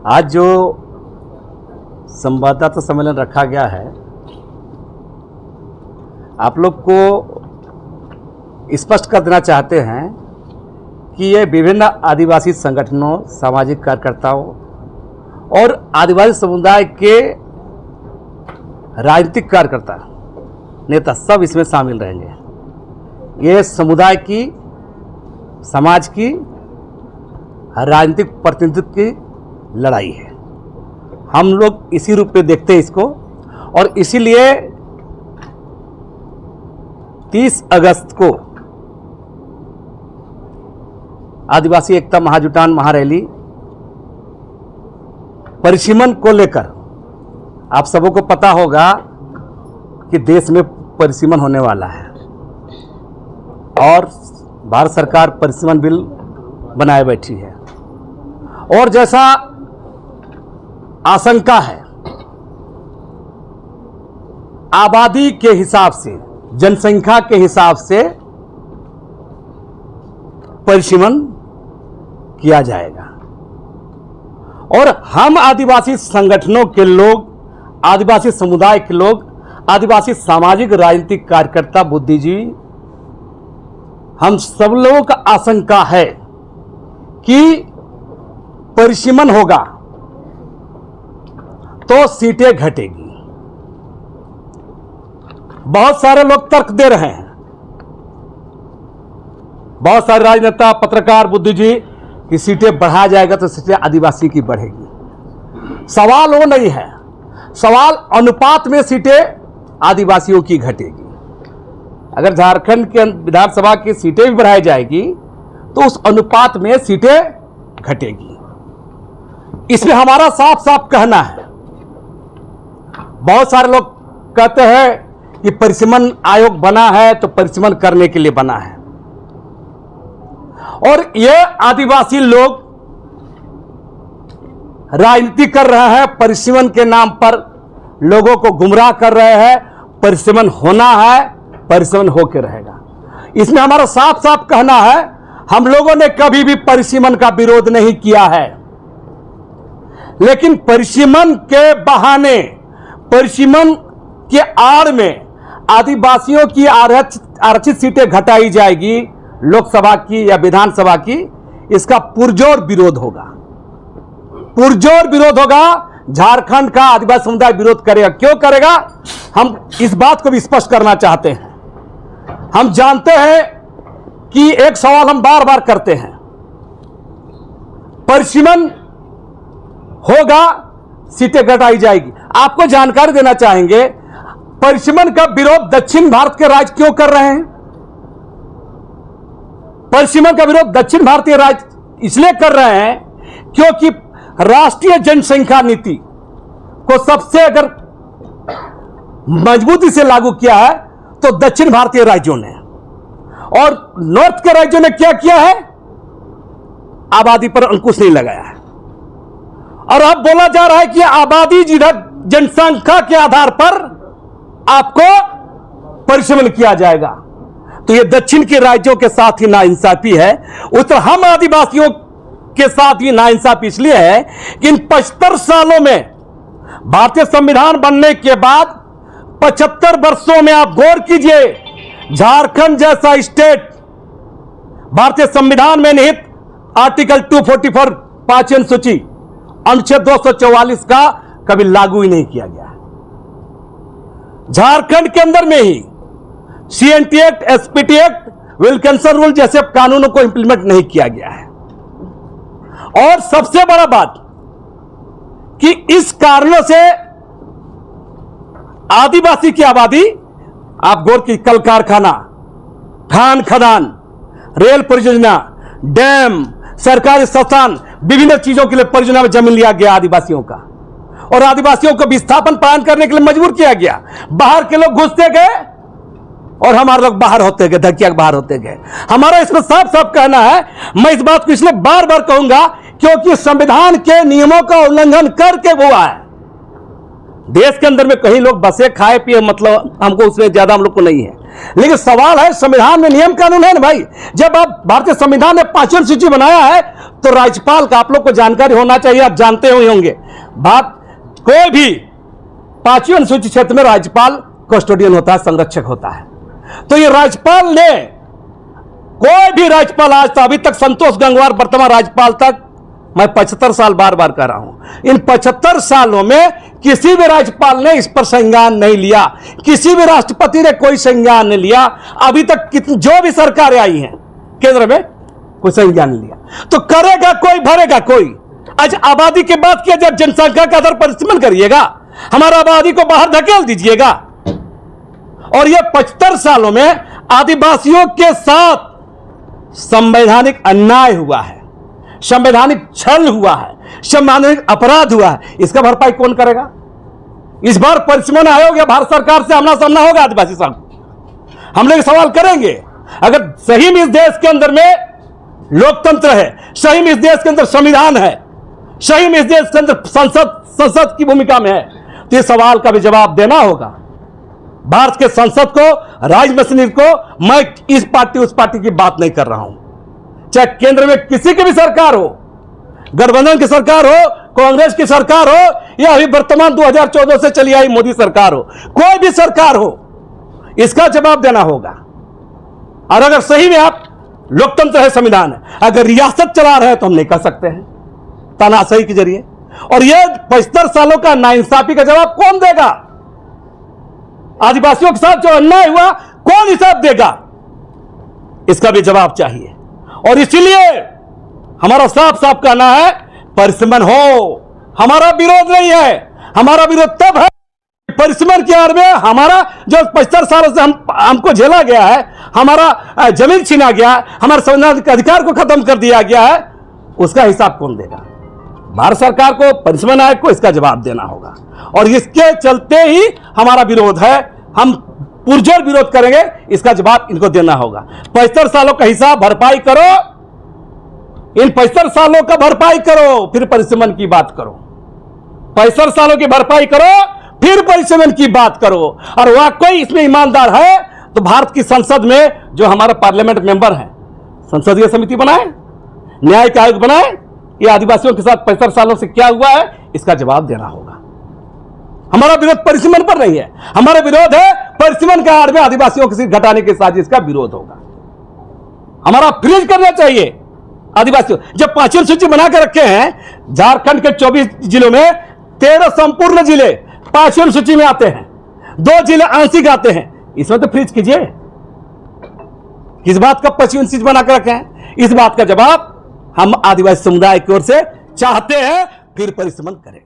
आज जो संवाददाता सम्मेलन रखा गया है, आप लोग को स्पष्ट कर देना चाहते हैं कि ये विभिन्न आदिवासी संगठनों, सामाजिक कार्यकर्ताओं और आदिवासी समुदाय के राजनीतिक कार्यकर्ता, नेता सब इसमें शामिल रहेंगे। ये समुदाय की, समाज की, राजनीतिक प्रतिनिधित्व की लड़ाई है। हम लोग इसी रूप में देखते हैं इसको, और इसीलिए 30 अगस्त को आदिवासी एकता महाजुटान महारैली परिसीमन को लेकर, आप सबों को पता होगा कि देश में परिसीमन होने वाला है और भारत सरकार परिसीमन बिल बनाए बैठी है। और जैसा आशंका है, आबादी के हिसाब से, जनसंख्या के हिसाब से परिसीमन किया जाएगा। और हम आदिवासी संगठनों के लोग, आदिवासी समुदाय के लोग, आदिवासी सामाजिक राजनीतिक कार्यकर्ता, बुद्धिजीवी, हम सब लोगों का आशंका है कि परिसीमन होगा तो सीटें घटेगी। बहुत सारे लोग तर्क दे रहे हैं, बहुत सारे राजनेता, पत्रकार, बुद्धिजीवी कि सीटें बढ़ाया जाएगा तो सीटें आदिवासी की बढ़ेगी। सवाल वो नहीं है, सवाल अनुपात में सीटें आदिवासियों की घटेगी। अगर झारखंड के विधानसभा की सीटें भी बढ़ाई जाएगी तो उस अनुपात में सीटें घटेगी। इसमें हमारा साफ साफ कहना है। बहुत सारे लोग कहते हैं कि परिसीमन आयोग बना है तो परिसीमन करने के लिए बना है, और ये आदिवासी लोग राजनीति कर रहे हैं, परिसीमन के नाम पर लोगों को गुमराह कर रहे हैं। परिसीमन होना है, परिसीमन होकर रहेगा। इसमें हमारा साफ साफ कहना है, हम लोगों ने कभी भी परिसीमन का विरोध नहीं किया है, लेकिन परिसीमन के बहाने, परिसीमन के आड़ में आदिवासियों की आरक्षित सीटें घटाई जाएगी, लोकसभा की या विधानसभा की, इसका पुरजोर विरोध होगा। पुरजोर विरोध होगा। झारखंड का आदिवासी समुदाय विरोध करेगा। क्यों करेगा? हम इस बात को भी स्पष्ट करना चाहते हैं। हम जानते हैं कि एक सवाल हम बार बार करते हैं, परिसीमन होगा, सीटें घटाई जाएगी। आपको जानकारी देना चाहेंगे, परिसीमन का विरोध दक्षिण भारत के राज्य क्यों कर रहे हैं? परिसीमन का विरोध दक्षिण भारतीय राज्य इसलिए कर रहे हैं क्योंकि राष्ट्रीय जनसंख्या नीति को सबसे अगर मजबूती से लागू किया है तो दक्षिण भारतीय राज्यों ने, और नॉर्थ के राज्यों ने क्या किया है? आबादी पर अंकुश नहीं लगाया है। और अब बोला जा रहा है कि आबादी जिधर जनसंख्या के आधार पर आपको परिसीमन किया जाएगा, तो ये दक्षिण के राज्यों के साथ ही नाइंसाफी है। उत्तर हम आदिवासियों के साथ ही नाइंसाफी इसलिए है कि इन 75 सालों में, भारतीय संविधान बनने के बाद 75 वर्षों में आप गौर कीजिए, झारखंड जैसा स्टेट भारतीय संविधान में निहित आर्टिकल 244 पांचवी अनुसूची अनुच्छेद 244 का कभी लागू ही नहीं किया गया। झारखंड के अंदर में ही CNT act, SPT act, Wilkinson rule जैसे कानूनों को इंप्लीमेंट नहीं किया गया है। और सबसे बड़ा बात कि इस कारणों से आदिवासी की आबादी, आप गौर की, कल कारखाना, खान खदान, रेल परियोजना, डैम, सरकारी संस्थान, विभिन्न चीजों के लिए परियोजना में जमीन लिया गया आदिवासियों का, और आदिवासियों को विस्थापन पालन करने के लिए मजबूर किया गया। बाहर के लोग घुसते गए और हमारे लोग बाहर होते गए, धकिया बाहर होते गए। हमारा इसमें साफ साफ कहना है, मैं इस बात को इसलिए बार बार कहूंगा क्योंकि संविधान के नियमों का उल्लंघन करके हुआ है। देश के अंदर में कहीं लोग बसे, खाए पिए, मतलब हमको उसमें ज्यादा हम लोग को नहीं है, लेकिन सवाल है, संविधान में नियम कानून है ना भाई। जब आप भारतीय संविधान ने 5वीं अनुसूची बनाया है तो राज्यपाल का आप लोग को जानकारी होना चाहिए, आप जानते हुए होंगे। बात कोई भी 5वीं अनुसूची क्षेत्र में राज्यपाल कस्टोडियन होता है, संरक्षक होता है। तो ये राज्यपाल ने, कोई भी राज्यपाल आज तक, अभी तक संतोष गंगवार वर्तमान राज्यपाल तक, मैं 75 साल बार बार कह रहा हूं, इन 75 सालों में किसी भी राज्यपाल ने इस पर संज्ञान नहीं लिया, किसी भी राष्ट्रपति ने कोई संज्ञान नहीं लिया। अभी तक जो भी सरकारें आई हैं केंद्र में, कोई संज्ञान नहीं लिया। तो करेगा कोई, भरेगा कोई। आज आबादी की बात किया, जब जनसंख्या के आधार पर परिसीमन करिएगा, हमारा आबादी को बाहर धकेल दीजिएगा। और यह 75 सालों में आदिवासियों के साथ संवैधानिक अन्याय हुआ है, संवैधानिक छल हुआ है, संवैधानिक अपराध हुआ है। इसका भरपाई कौन करेगा? इस बार परिसीमन आयोग या भारत सरकार से आमना सामना होगा आदिवासी साहब। हम लोग सवाल करेंगे, अगर सही में इस देश के अंदर में लोकतंत्र है, सही में इस देश के अंदर संविधान है, सही में इस देश के अंदर संसद की भूमिका में है, तो इस सवाल का भी जवाब देना होगा भारत के संसद को, राज मशीनरी को। मैं इस पार्टी उस पार्टी की बात नहीं कर रहा हूं, चाहे केंद्र में किसी की भी सरकार हो, गठबंधन की सरकार हो, कांग्रेस की सरकार हो, या अभी वर्तमान 2014 से चली आई मोदी सरकार हो, कोई भी सरकार हो, इसका जवाब देना होगा। और अगर सही में आप लोकतंत्र है, संविधान है, अगर रियासत चला रहे हैं तो हम नहीं कर सकते हैं तानाशाही के जरिए। और यह 75 सालों का नाइंसाफी का जवाब कौन देगा? आदिवासियों के साथ जो अन्याय हुआ, कौन हिसाब देगा? इसका भी जवाब चाहिए। और इसीलिए हमारा साफ साफ कहना है, परिसीमन हो। हमारा विरोध नहीं है, हमारा विरोध तब है परिसीमन की आड़ में हमारा जो 75 सालों से हमको झेला गया है, हमारा जमीन छीना गया, हमारे संवैधानिक अधिकार को खत्म कर दिया गया है, उसका हिसाब कौन देगा? भारत सरकार को, परिसीमन आयोग को इसका जवाब देना होगा। और इसके चलते ही हमारा विरोध है, हम पुरजोर विरोध करेंगे, इसका जवाब इनको देना होगा। 75 सालों का हिसाब भरपाई करो, इन 75 सालों का भरपाई करो, फिर परिसीमन की बात करो। 75 सालों की भरपाई करो, फिर परिसीमन की बात करो। और वाकई इसमें ईमानदार है तो भारत की संसद में जो हमारा पार्लियामेंट मेंबर है, संसदीय समिति बनाए, न्यायिक आयोग बनाए, ये आदिवासियों के साथ 75 सालों से क्या हुआ है, इसका जवाब देना होगा। हमारा विरोध परिसीमन पर नहीं है, हमारा विरोध है परिसीमन के आड़ में आदिवासियों की सीट घटाने की साजिश का विरोध होगा। हमारा फ्रीज करना चाहिए आदिवासियों। जब 5वीं सूची बनाकर रखे हैं, झारखंड के 24 जिलों में 13 संपूर्ण जिले 5वीं सूची में आते हैं, 2 जिले आंशिक आते हैं, इसमें तो फ्रीज कीजिए। किस बात का 5वीं सूची बनाकर रखे हैं? इस बात का जवाब हम आदिवासी समुदाय की ओर से चाहते हैं, फिर परिसीमन करें।